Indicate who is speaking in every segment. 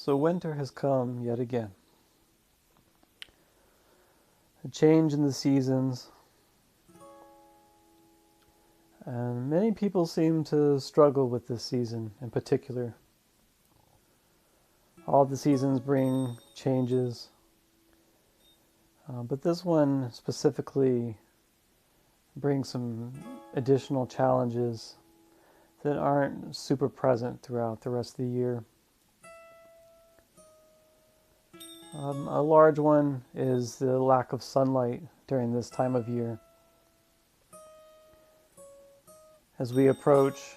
Speaker 1: So winter has come yet again. A change in the seasons, and many people seem to struggle with this season in particular. All the seasons bring changes, but this one specifically brings some additional challenges that aren't super present throughout the rest of the year. A large one is the lack of sunlight during this time of year. As we approach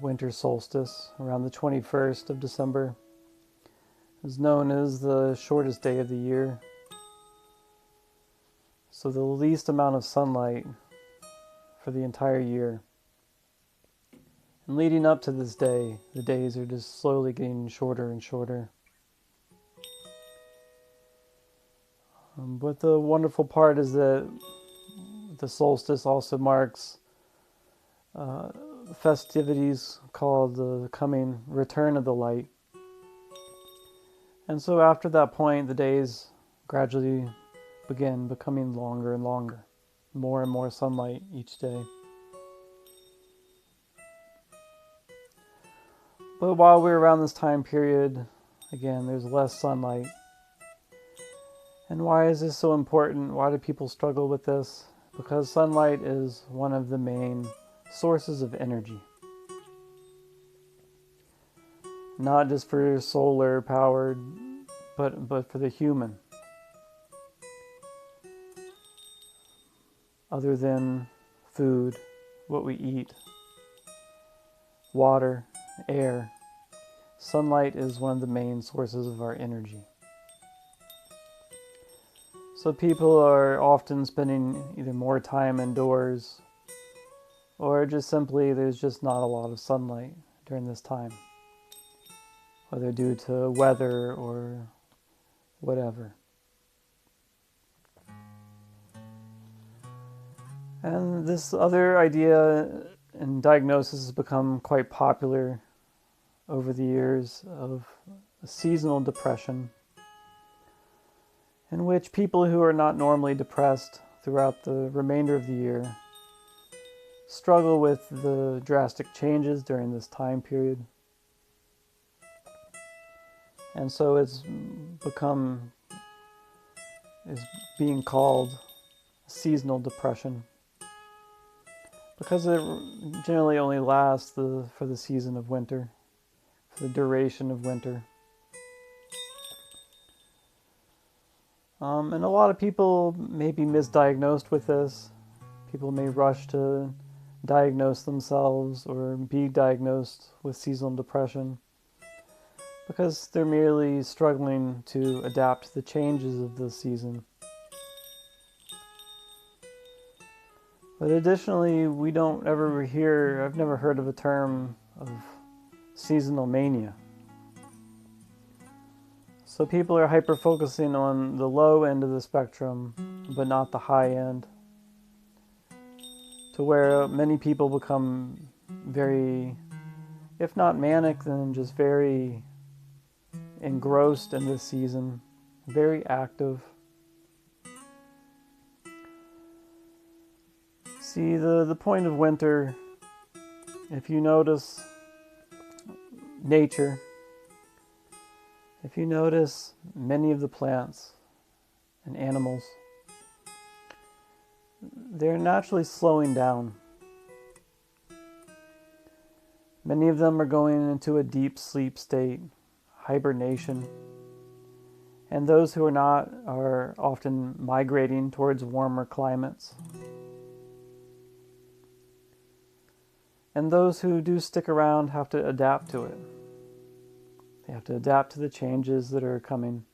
Speaker 1: winter solstice around the 21st of December, is known as the shortest day of the year. So the least amount of sunlight for the entire year. And leading up to this day, the days are just slowly getting shorter and shorter. But the wonderful part is that the solstice also marks festivities called the coming return of the light. And so after that point, the days gradually begin becoming longer and longer. More and more sunlight each day. But while we're around this time period, again, there's less sunlight. And why is this so important? Why do people struggle with this? Because sunlight is one of the main sources of energy. Not just for solar powered, but for the human. Other than food, what we eat, water, air, sunlight is one of the main sources of our energy. So people are often spending either more time indoors or just simply there's just not a lot of sunlight during this time, whether due to weather or whatever. And this other idea and diagnosis has become quite popular over the years of seasonal depression, in which people who are not normally depressed throughout the remainder of the year struggle with the drastic changes during this time period. And so is being called seasonal depression, because it generally only lasts for the season of winter, for the duration of winter. And a lot of people may be misdiagnosed with this. People may rush to diagnose themselves or be diagnosed with seasonal depression because they're merely struggling to adapt to the changes of the season. But additionally, I've never heard of a term of seasonal mania. So people are hyper-focusing on the low end of the spectrum, but not the high end, to where many people become very, if not manic, then just very engrossed in this season, very active. See, the point of winter, if you notice nature, if you notice many of the plants and animals, they're naturally slowing down. Many of them are going into a deep sleep state, hibernation. And those who are not are often migrating towards warmer climates. And those who do stick around have to adapt to it. They have to adapt to the changes that are coming.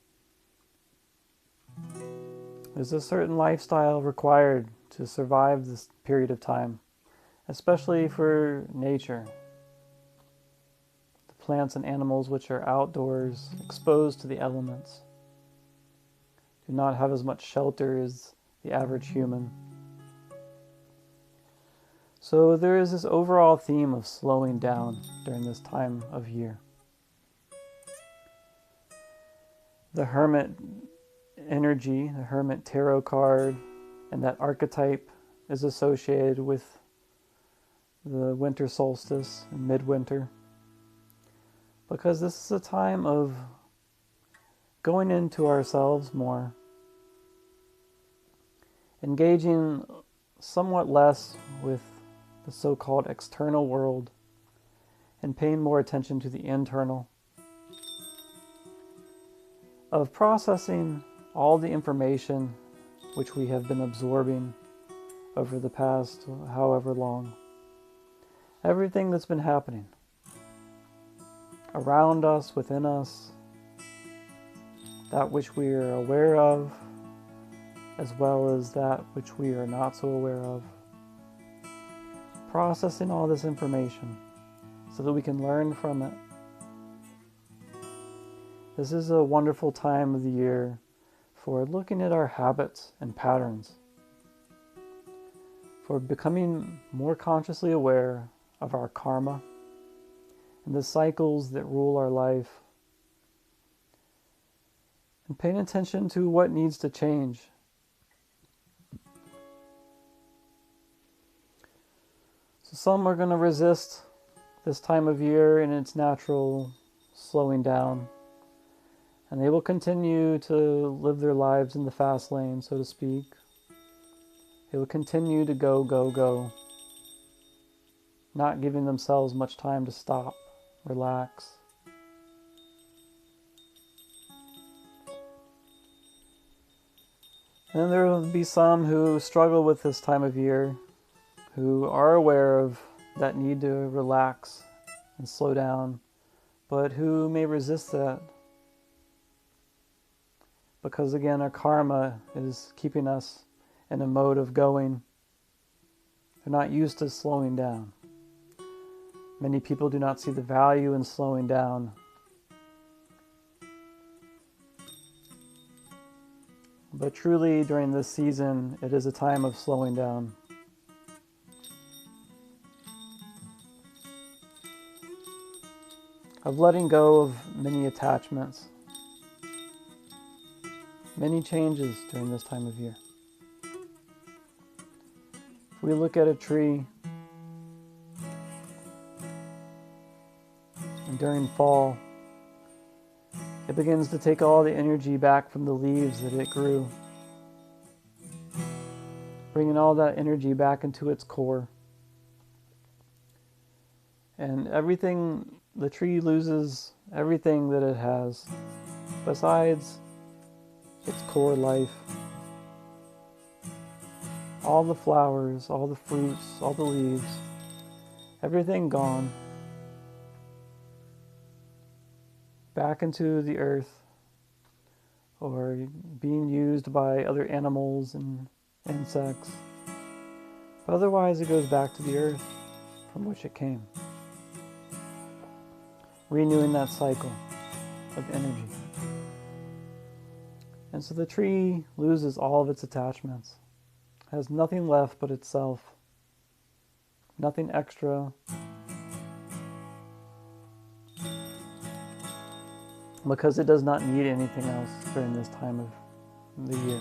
Speaker 1: There's a certain lifestyle required to survive this period of time, especially for nature. The plants and animals which are outdoors, exposed to the elements, do not have as much shelter as the average human. So there is this overall theme of slowing down during this time of year. the Hermit energy, the Hermit tarot card, and that archetype is associated with the winter solstice and midwinter. Because this is a time of going into ourselves more, engaging somewhat less with the so-called external world, and paying more attention to the internal, of processing all the information which we have been absorbing over the past however long. Everything that's been happening around us, within us, that which we are aware of, as well as that which we are not so aware of. Processing all this information so that we can learn from it. This is a wonderful time of the year for looking at our habits and patterns, for becoming more consciously aware of our karma and the cycles that rule our life, and paying attention to what needs to change. So some are going to resist this time of year in its natural slowing down, and they will continue to live their lives in the fast lane, so to speak. They will continue to go, go, go, not giving themselves much time to stop, relax. And then there will be some who struggle with this time of year, who are aware of that need to relax and slow down, but who may resist that. Because again, our karma is keeping us in a mode of going. They're not used to slowing down. Many people do not see the value in slowing down. But truly, during this season, it is a time of slowing down. Of letting go of many attachments. Many changes during this time of year. If we look at a tree, and during fall, it begins to take all the energy back from the leaves that it grew, bringing all that energy back into its core. And the tree loses everything that it has, besides its core life. All the flowers, all the fruits, all the leaves, everything gone. Back into the earth, or being used by other animals and insects. But otherwise it goes back to the earth from which it came. Renewing that cycle of energy. And so the tree loses all of its attachments. Has nothing left but itself. Nothing extra. Because it does not need anything else during this time of the year.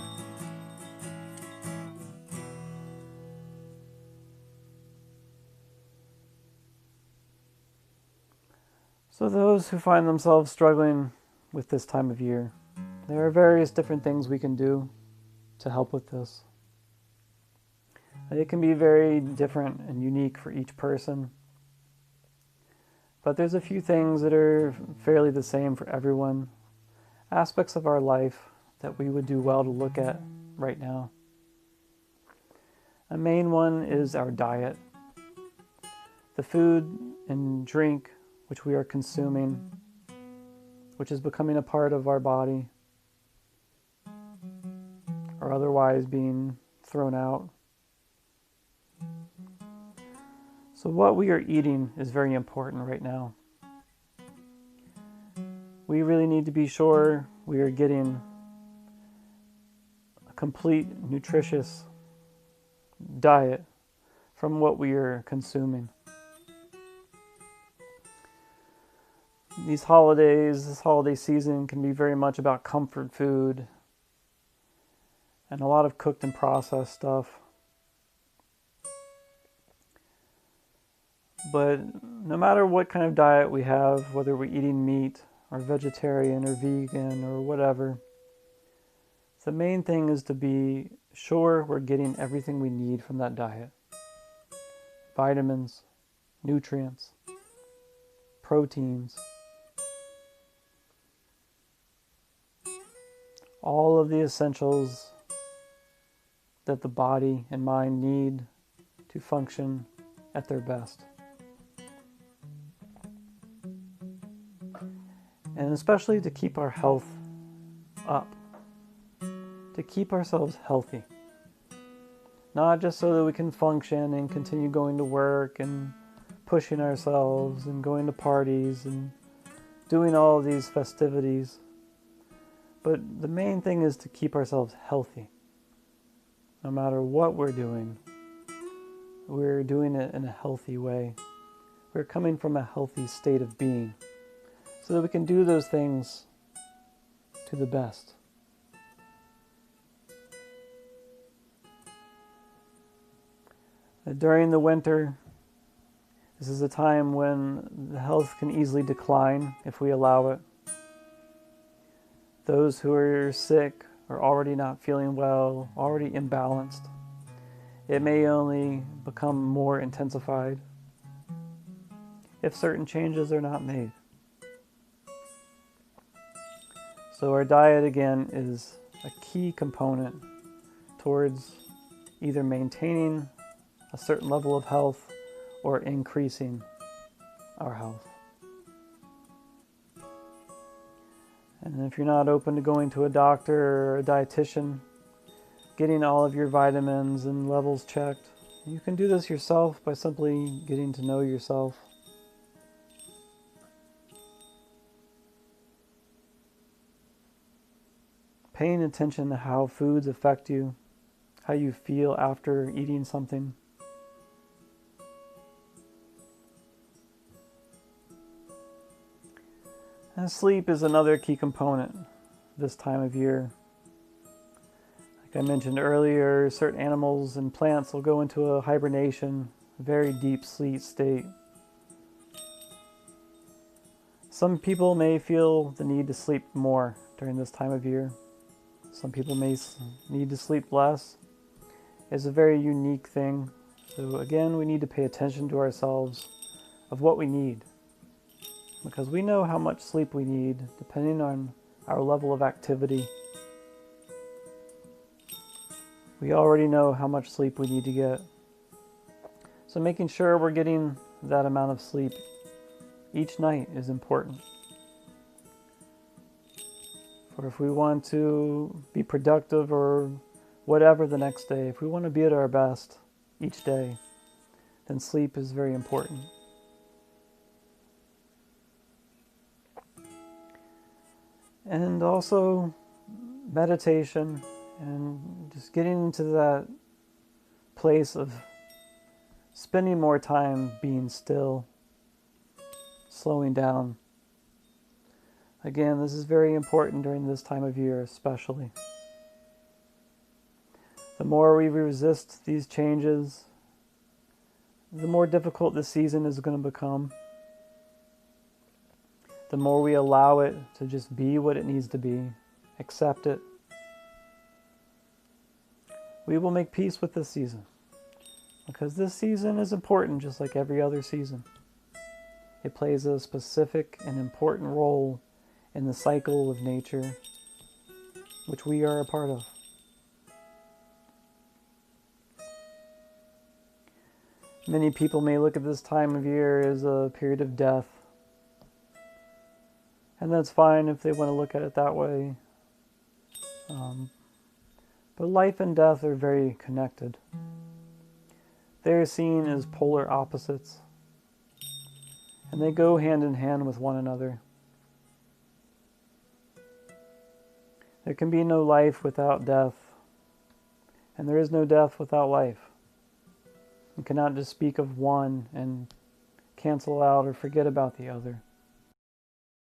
Speaker 1: So those who find themselves struggling with this time of year, there are various different things we can do to help with this. It can be very different and unique for each person. But there's a few things that are fairly the same for everyone. Aspects of our life that we would do well to look at right now. A main one is our diet. The food and drink which we are consuming, which is becoming a part of our body, or otherwise being thrown out. So what we are eating is very important right now. We really need to be sure we are getting a complete, nutritious diet from what we are consuming. These holidays, this holiday season can be very much about comfort food and a lot of cooked and processed stuff. But no matter what kind of diet we have, whether we're eating meat or vegetarian or vegan or whatever, the main thing is to be sure we're getting everything we need from that diet. Vitamins, nutrients, proteins, all of the essentials that the body and mind need to function at their best. And especially to keep our health up, to keep ourselves healthy. Not just so that we can function and continue going to work and pushing ourselves and going to parties and doing all of these festivities. But the main thing is to keep ourselves healthy. No matter what we're doing it in a healthy way. We're coming from a healthy state of being so that we can do those things to the best. During the winter, this is a time when the health can easily decline if we allow it. Those who are sick are already not feeling well, already imbalanced. It may only become more intensified if certain changes are not made. So our diet, again, is a key component towards either maintaining a certain level of health or increasing our health. And if you're not open to going to a doctor or a dietitian, getting all of your vitamins and levels checked, you can do this yourself by simply getting to know yourself. Paying attention to how foods affect you, how you feel after eating something. And sleep is another key component this time of year. Like I mentioned earlier, certain animals and plants will go into a hibernation, a very deep sleep state. Some people may feel the need to sleep more during this time of year. Some people may need to sleep less. It's a very unique thing. So again, we need to pay attention to ourselves of what we need. Because we know how much sleep we need depending on our level of activity. We already know how much sleep we need to get. So making sure we're getting that amount of sleep each night is important. For if we want to be productive or whatever the next day, if we want to be at our best each day, then sleep is very important. And also meditation and just getting into that place of spending more time being still, slowing down. Again, this is very important during this time of year especially. The more we resist these changes, the more difficult this season is going to become. The more we allow it to just be what it needs to be, accept it, we will make peace with this season. Because this season is important just like every other season. It plays a specific and important role in the cycle of nature, which we are a part of. Many people may look at this time of year as a period of death. And that's fine if they want to look at it that way. But life and death are very connected. They're seen as polar opposites. And they go hand in hand with one another. There can be no life without death. And there is no death without life. You cannot just speak of one and cancel out or forget about the other.